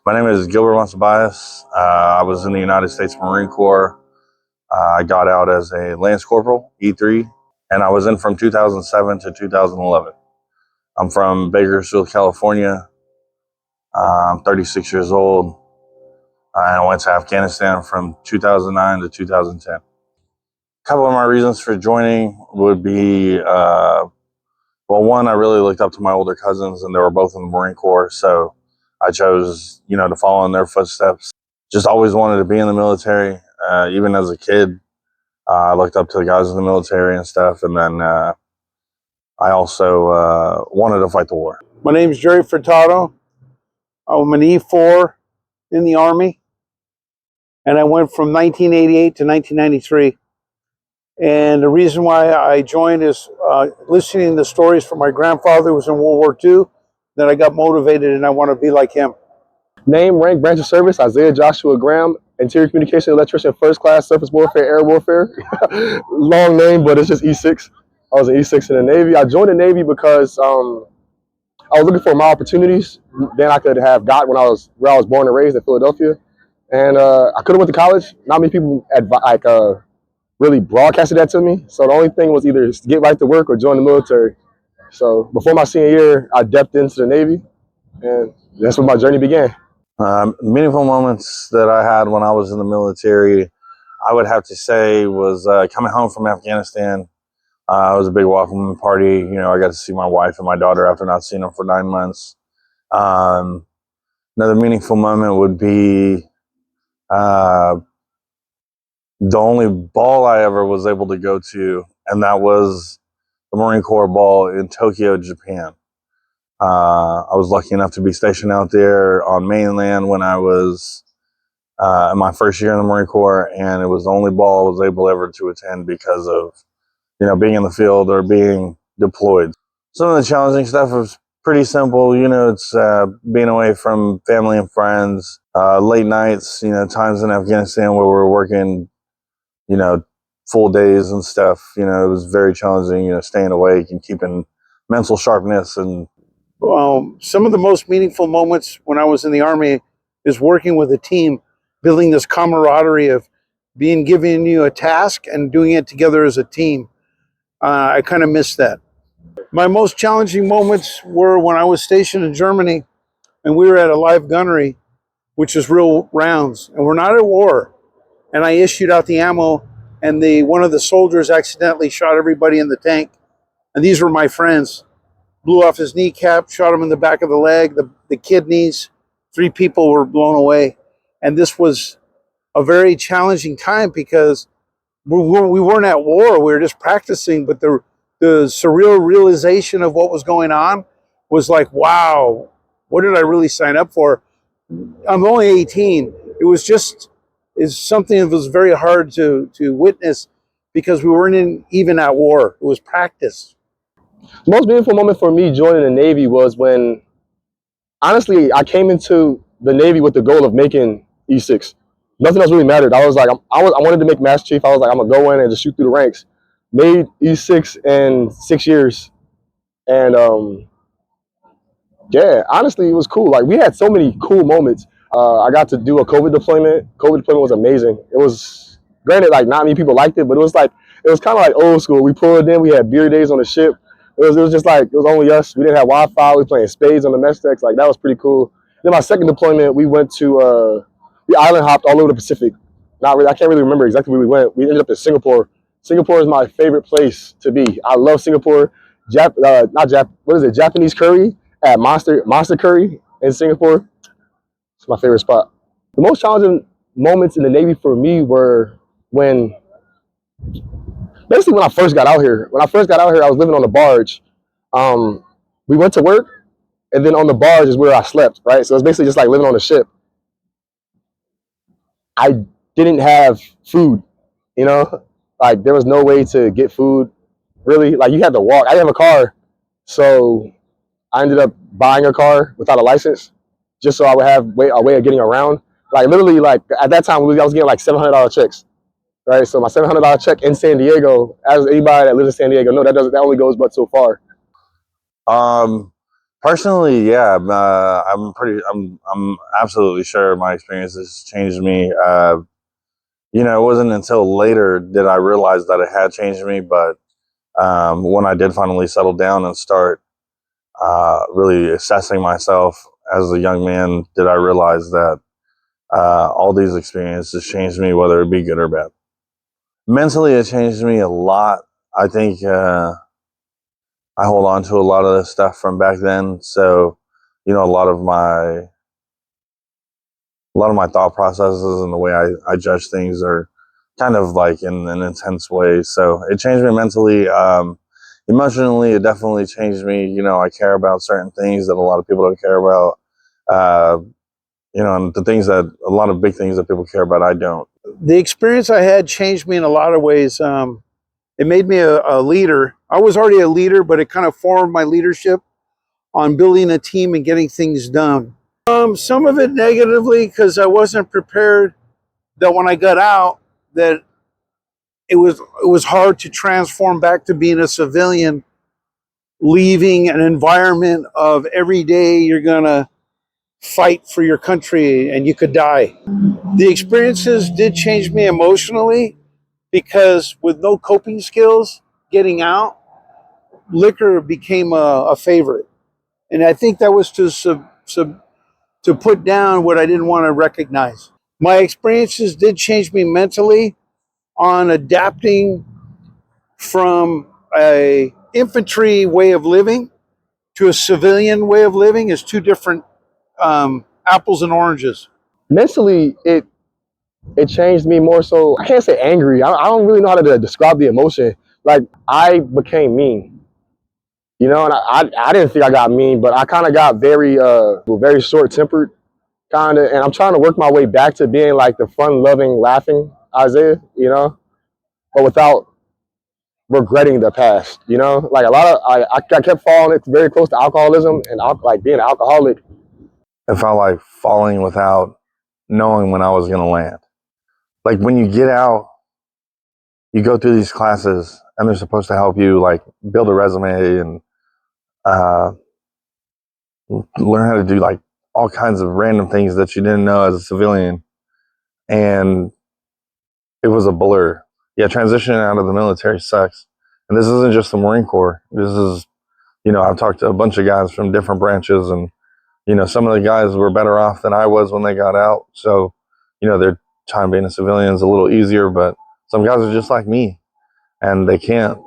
My name is Gilbert Monsabias. I was in the United States Marine Corps. I got out as a Lance Corporal, E3, and I was in from 2007 to 2011. I'm from Bakersfield, California. I'm 36 years old. I went to Afghanistan from 2009 to 2010. A couple of my reasons for joining would be, well, one, I really looked up to my older cousins, and they were both in the Marine Corps, so I chose, to follow in their footsteps. Just always wanted to be in the military. Even as a kid, I looked up to the guys in the military and stuff, and then I also wanted to fight the war. My name is Jerry Furtado. I'm an E4 in the Army, and I went from 1988 to 1993. And the reason why I joined is listening to stories from my grandfather who was in World War II. Then I got motivated, and I want to be like him. Name, rank, branch of service, Isaiah Joshua Graham, interior communication electrician, first class, surface warfare, air warfare. Long name, but it's just E6. I was an E6 in the Navy. I joined the Navy because I was looking for more opportunities than I could have got where I was born and raised in Philadelphia. And I could have went to college. Not many people really broadcasted that to me. So the only thing was either get right to work or join the military. So before my senior year, I dipped into the Navy, and that's where my journey began. Meaningful moments that I had when I was in the military, I would have to say, was coming home from Afghanistan. It was a big welcome party. I got to see my wife and my daughter after not seeing them for 9 months. Another meaningful moment would be the only ball I ever was able to go to, and that was the Marine Corps ball in Tokyo, Japan. I was lucky enough to be stationed out there on mainland when I was in my first year in the Marine Corps, and it was the only ball I was able ever to attend because of, being in the field or being deployed. Some of the challenging stuff was pretty simple. It's being away from family and friends, late nights, times in Afghanistan where we're working, full days and stuff. It was very challenging, staying awake and keeping mental sharpness. And some of the most meaningful moments when I was in the Army is working with a team, building this camaraderie of being given you a task and doing it together as a team. I kind of miss that. My most challenging moments were when I was stationed in Germany and we were at a live gunnery, which is real rounds, and we're not at war. And I issued out the ammo, and one of the soldiers accidentally shot everybody in the tank. And these were my friends. Blew off his kneecap, shot him in the back of the leg, the kidneys. 3 people were blown away. And this was a very challenging time because we weren't at war. We were just practicing, but the surreal realization of what was going on was like, wow, what did I really sign up for? I'm only 18. It's something that was very hard to witness because we weren't even at war. It was practice. The most meaningful moment for me joining the Navy was when, honestly, I came into the Navy with the goal of making E6. Nothing else really mattered. I was like, I wanted to make Master Chief. I was like, I'm gonna go in and just shoot through the ranks. Made E6 in 6 years, and yeah, honestly, it was cool. Like, we had so many cool moments. I got to do a COVID deployment. COVID deployment was amazing. It was, granted, like, not many people liked it, but it was kind of like old school. We pulled in, we had beer days on the ship. It was just like, it was only us. We didn't have Wi-Fi. We were playing spades on the mess decks. Like, that was pretty cool. Then my second deployment, we went to, we island hopped all over the Pacific. Not really, I can't really remember exactly where we went. We ended up in Singapore. Singapore is my favorite place to be. I love Singapore. Japanese curry at Monster Curry in Singapore. It's my favorite spot. The most challenging moments in the Navy for me were basically when I first got out here. When I first got out here, I was living on a barge. We went to work, and then on the barge is where I slept, right? So it's basically just like living on a ship. I didn't have food, like there was no way to get food, really. Like, you had to walk. I didn't have a car, so I ended up buying a car without a license, just so I would have a way of getting around. Like, literally, like, at that time, I was getting like $700 checks, right? So my $700 check in San Diego, as anybody that lives in San Diego know, that only goes but so far. Personally, yeah, I'm absolutely sure my experiences changed me. It wasn't until later did I realize that it had changed me. But when I did finally settle down and start really assessing myself as a young man, did I realize that all these experiences changed me, whether it be good or bad. Mentally, it changed me a lot. I think I hold on to a lot of the stuff from back then, so a lot of my thought processes and the way I judge things are kind of like in an intense way. So it changed me mentally. Emotionally, it definitely changed me. I care about certain things that a lot of people don't care about. Uh, and the things that a lot of big things that people care about, I don't. The experience I had changed me in a lot of ways. It made me a leader. I was already a leader, but it kind of formed my leadership on building a team and getting things done. Some of it negatively because I wasn't prepared that when I got out that it was hard to transform back to being a civilian, leaving an environment of every day you're gonna fight for your country and you could die. The experiences did change me emotionally because with no coping skills, getting out, liquor became a favorite. And I think that was to put down what I didn't want to recognize. My experiences did change me mentally on adapting from a infantry way of living to a civilian way of living is two different apples and oranges. Mentally, it changed me more so. I can't say angry. I don't really know how to describe the emotion. Like I became mean, and I didn't think I got mean, but I kind of got very short tempered, kind of. And I'm trying to work my way back to being like the fun loving, laughing Isaiah, but without regretting the past. Like a lot of I kept falling very close to alcoholism and like being an alcoholic. It felt like falling without knowing when I was going to land. Like when you get out, you go through these classes and they're supposed to help you like build a resume and uh, learn how to do like all kinds of random things that you didn't know as a civilian. And it was a blur. Yeah, transitioning out of the military sucks. And this isn't just the Marine Corps. This is, I've talked to a bunch of guys from different branches, and, some of the guys were better off than I was when they got out. So, their time being a civilian is a little easier, but some guys are just like me and they can't.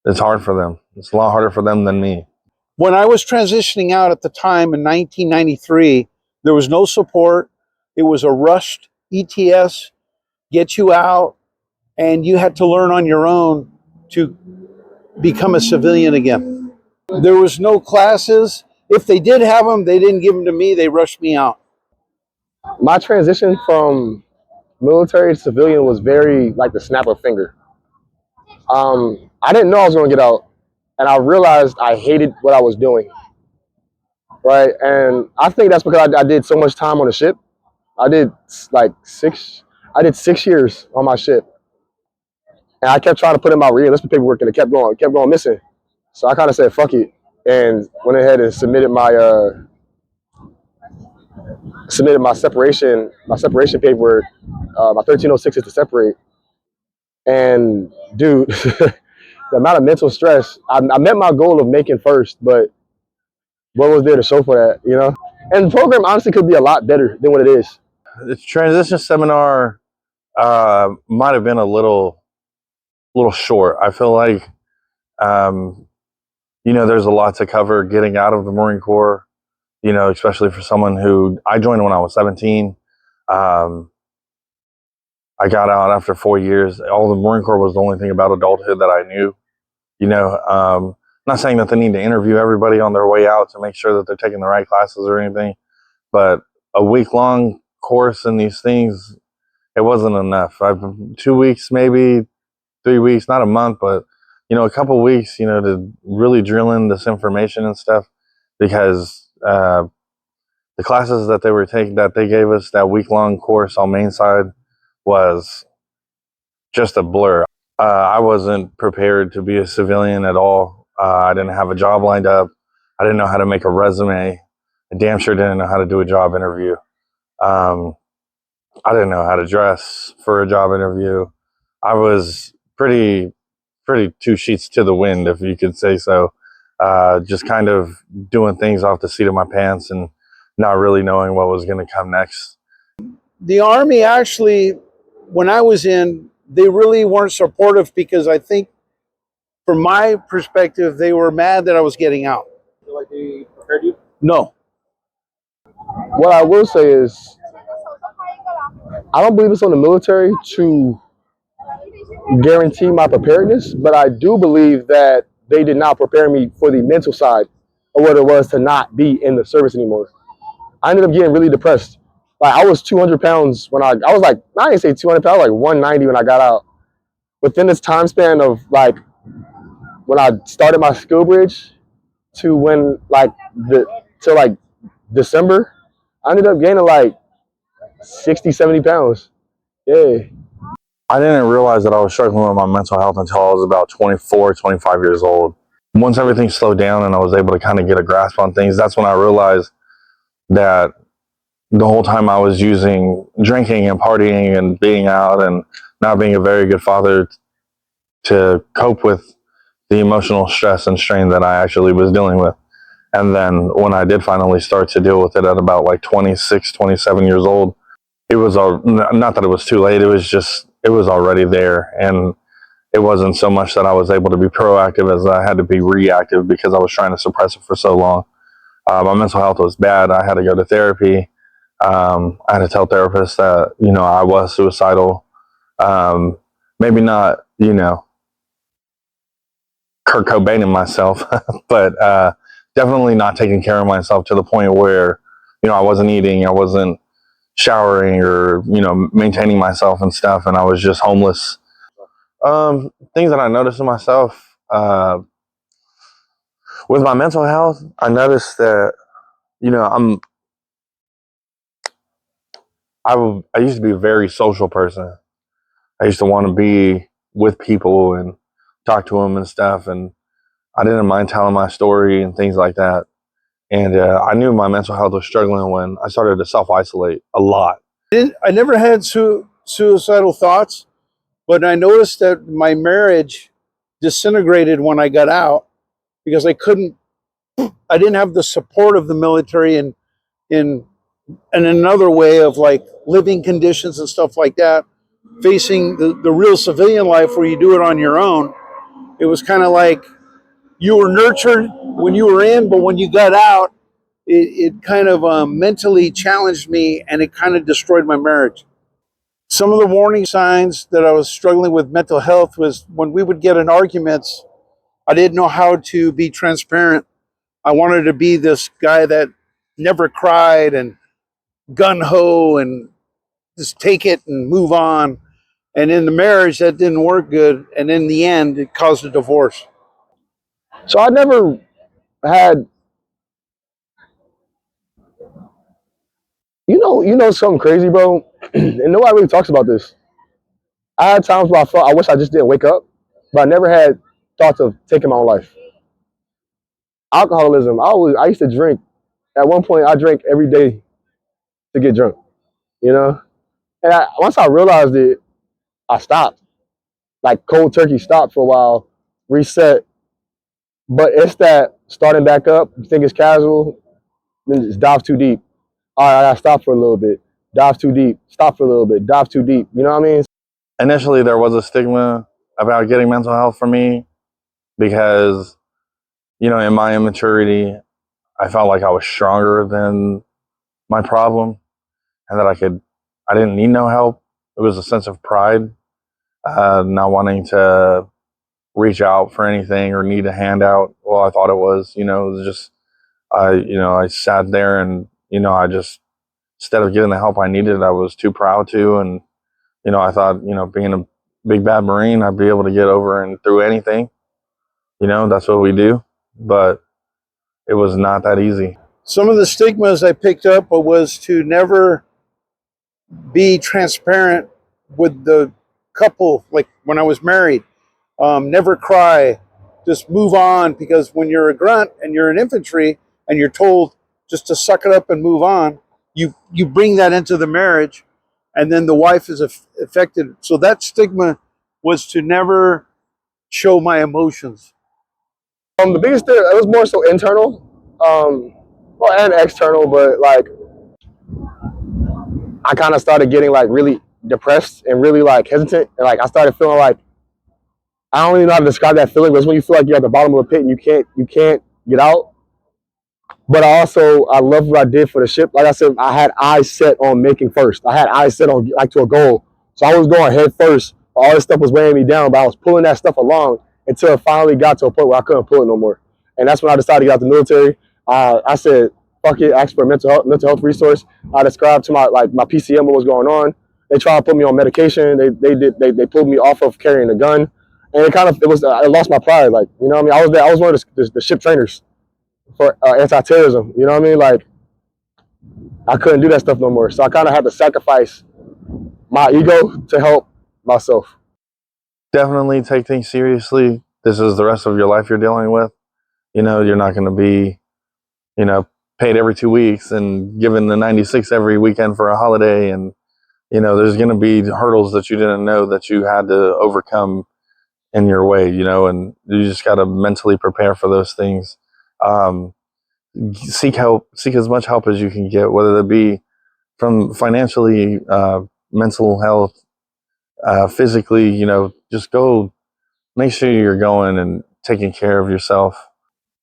It's hard for them. It's a lot harder for them than me. When I was transitioning out at the time in 1993, there was no support. It was a rushed ETS, get you out, and you had to learn on your own to become a civilian again. There was no classes. If they did have them, they didn't give them to me. They rushed me out. My transition from military to civilian was very like the snap of a finger. I didn't know I was going to get out, and I realized I hated what I was doing. Right, and I think that's because I did so much time on the ship. I did like six. I did 6 years on my ship, and I kept trying to put in my re-enlistment paperwork, and it kept going missing. So I kind of said, "Fuck it," and went ahead and submitted my separation paperwork. My 1306 is to separate, and dude, the amount of mental stress. I met my goal of making first, but what was there to show for that? And the program honestly could be a lot better than what it is. The transition seminar might have been a little short. I feel like um, there's a lot to cover getting out of the Marine Corps. Especially for someone who I joined when I was 17. Um, I got out after 4 years. All the Marine Corps was the only thing about adulthood that I knew. Not saying that they need to interview everybody on their way out to make sure that they're taking the right classes or anything, but a week long course in these things, it wasn't enough. 2 weeks, maybe 3 weeks, not a month, but a couple weeks, to really drill in this information and stuff, because the classes that they were taking, that they gave us, that week long course on main side, was just a blur. I wasn't prepared to be a civilian at all. I didn't have a job lined up. I didn't know how to make a resume. I damn sure didn't know how to do a job interview. Um, I didn't know how to dress for a job interview. I was pretty two sheets to the wind, if you could say so. Just kind of doing things off the seat of my pants and not really knowing what was going to come next. The Army actually, when I was in, they really weren't supportive because I think, from my perspective, they were mad that I was getting out. Like they prepared you? No. What I will say is, I don't believe it's on the military to guarantee my preparedness, but I do believe that they did not prepare me for the mental side of what it was to not be in the service anymore. I ended up getting really depressed. Like I was 200 pounds when I was like, I didn't say 200 pounds, like 190 when I got out. Within this time span of like when I started my skill bridge to when like to like December, I ended up gaining like 60, 70 pounds. Yeah. I didn't realize that I was struggling with my mental health until I was about 24, 25 years old. Once everything slowed down and I was able to kind of get a grasp on things, that's when I realized that the whole time I was using drinking and partying and being out and not being a very good father to cope with the emotional stress and strain that I actually was dealing with. And then when I did finally start to deal with it at about like 26, 27 years old, it was not that it was too late. It was just, it was already there. And it wasn't so much that I was able to be proactive as I had to be reactive because I was trying to suppress it for so long. My mental health was bad. I had to go to therapy. I had to tell therapists that, I was suicidal. Maybe not, Kurt Cobain and myself, but definitely not taking care of myself to the point where, I wasn't eating, I wasn't showering or, maintaining myself and stuff. And I was just homeless. Things that I noticed in myself, with my mental health, I noticed that, you know, I'm, I used to be a very social person. I used to want to be with people and talk to them and stuff. And I didn't mind telling my story and things like that. And I knew my mental health was struggling when I started to self-isolate a lot. I never had suicidal thoughts, but I noticed that my marriage disintegrated when I got out because I didn't have the support of the military in another way of like living conditions and stuff like that, facing the real civilian life where you do it on your own. It was kind of like you were nurtured when you were in, but when you got out, it kind of mentally challenged me and it kind of destroyed my marriage. Some of the warning signs that I was struggling with mental health was when we would get in arguments, I didn't know how to be transparent. I wanted to be this guy that never cried and gun ho and just take it and move on. And in the marriage, that didn't work good. And in the end, it caused a divorce. So I never had, something crazy, bro. And nobody really talks about this. I had times where I felt I wish I just didn't wake up, but I never had thoughts of taking my own life. Alcoholism. I used to drink. At one point, I drank every day to get drunk. You know, and once I realized it, I stopped. Like cold turkey, stopped for a while, reset. But it's that starting back up. You think it's casual, then just dive too deep. All right, I gotta stop for a little bit. Dive too deep. Stop for a little bit. Dive too deep. You know what I mean? Initially, there was a stigma about getting mental health for me because, in my immaturity, I felt like I was stronger than my problem and that I didn't need no help. It was a sense of pride, not wanting to reach out for anything or need a handout. Well, I thought it was, it was just, I sat there and, I just, instead of getting the help I needed, I was too proud to. And, I thought, being a big bad Marine, I'd be able to get over and through anything. That's what we do. But it was not that easy. Some of the stigmas I picked up was to never be transparent with the couple, like when I was married, never cry, just move on, because when you're a grunt and you're in infantry and you're told just to suck it up and move on, you bring that into the marriage, and then the wife is affected. So that stigma was to never show my emotions. The biggest thing, it was more so internal, well, and external, but like I kind of started getting like really depressed and really like hesitant, and like I started feeling like I don't really know how to describe that feeling, but it's when you feel like you're at the bottom of a pit and you can't get out. But I love what I did for the ship. Like I said, I had eyes set on making first. I had eyes set on like to a goal. So I was going head first. All this stuff was weighing me down, but I was pulling that stuff along until it finally got to a point where I couldn't pull it no more. And that's when I decided to get out the military. I said, fuck it, ask for a mental health resource. I described to my PCM what was going on. They tried to put me on medication. They pulled me off of carrying a gun. And I lost my pride. Like, you know what I mean? I was there. I was one of the ship trainers for anti-terrorism. You know what I mean? Like, I couldn't do that stuff no more. So I kind of had to sacrifice my ego to help myself. Definitely take things seriously. This is the rest of your life you're dealing with. You know, you're not going to be, paid every 2 weeks and given the 96 every weekend for a holiday. And, there's going to be hurdles that you didn't know that you had to overcome in your way, and you just got to mentally prepare for those things. Seek help, seek as much help as you can get, whether it be from financially, mental health, physically, just go make sure you're going and taking care of yourself.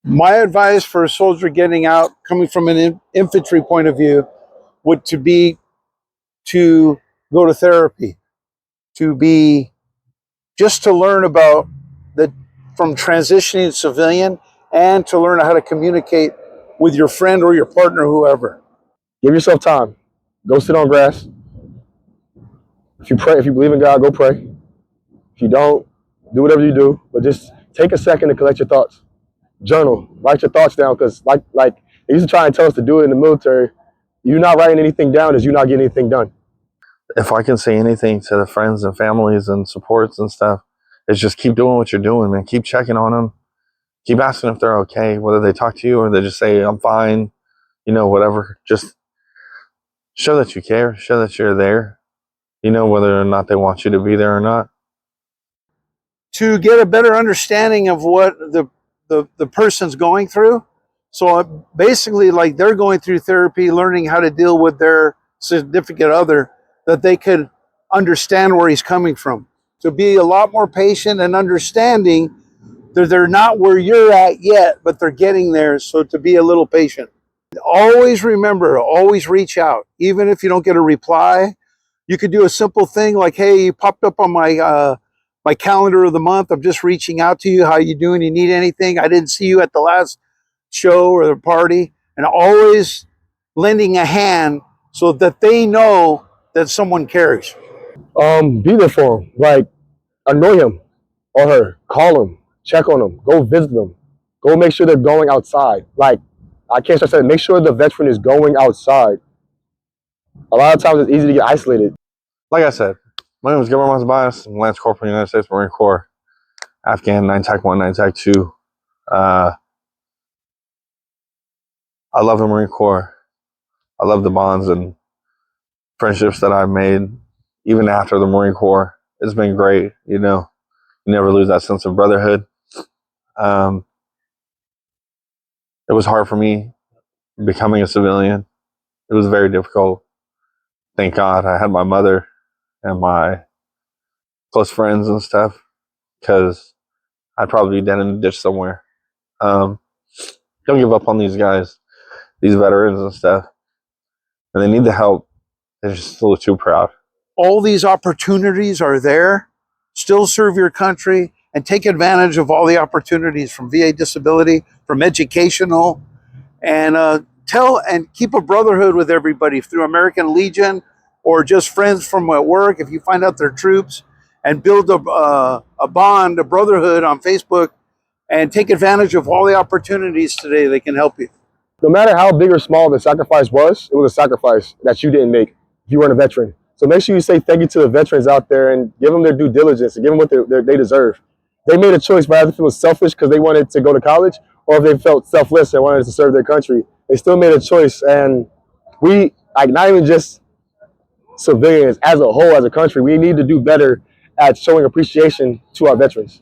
My advice for a soldier getting out, coming from an infantry point of view, would be to go to therapy, just to learn about from transitioning to civilian, and to learn how to communicate with your friend or your partner, whoever. Give yourself time. Go sit on grass. If you believe in God, go pray. If you don't, do whatever you do, but just take a second to collect your thoughts. Journal, write your thoughts down, because like they used to try and tell us to do it in the military. You're not writing anything down is you're not getting anything done. If I can say anything to the friends and families and supports and stuff, it's just keep doing what you're doing and keep checking on them. Keep asking if they're okay, whether they talk to you or they just say, I'm fine, whatever. Just show that you care, show that you're there, whether or not they want you to be there or not. To get a better understanding of what the person's going through. So basically, like, they're going through therapy, learning how to deal with their significant other, that they could understand where he's coming from. To be a lot more patient and understanding that they're not where you're at yet, but they're getting there. So to be a little patient. Always remember, always reach out. Even if you don't get a reply, you could do a simple thing like, hey, you popped up on my calendar of the month. I'm just reaching out to you. How you doing? You need anything? I didn't see you at the last show or the party. And always lending a hand so that they know that someone cares. Be there for him. Like, annoy him or her. Call him. Check on them. Go visit them. Go make sure they're going outside. Like, I can't stress that. Make sure the veteran is going outside. A lot of times it's easy to get isolated. Like I said, my name is Gilbert Bias. I'm Lance Corporal, United States Marine Corps, Afghan 9 TAC 1, 9 TAC 2. I love the Marine Corps. I love the bonds and friendships that I've made, even after the Marine Corps. It's been great, You never lose that sense of brotherhood. It was hard for me becoming a civilian. It was very difficult. Thank God I had my mother and my close friends and stuff, because I'd probably be dead in a ditch somewhere. Don't give up on these guys, these veterans and stuff. And they need the help. They're just a little too proud. All these opportunities are there. Still serve your country and take advantage of all the opportunities from VA disability, from educational, and tell and keep a brotherhood with everybody through American Legion or just friends from at work. If you find out they're troops, and build a bond, a brotherhood on Facebook, and take advantage of all the opportunities today that can help you. No matter how big or small the sacrifice was, it was a sacrifice that you didn't make if you weren't a veteran. So make sure you say thank you to the veterans out there and give them their due diligence and give them what they deserve. they made a choice whether if it was selfish because they wanted to go to college or if they felt selfless and wanted to serve their country. They still made a choice, and we, like, not even just civilians, as a whole, as a country, we need to do better at showing appreciation to our veterans.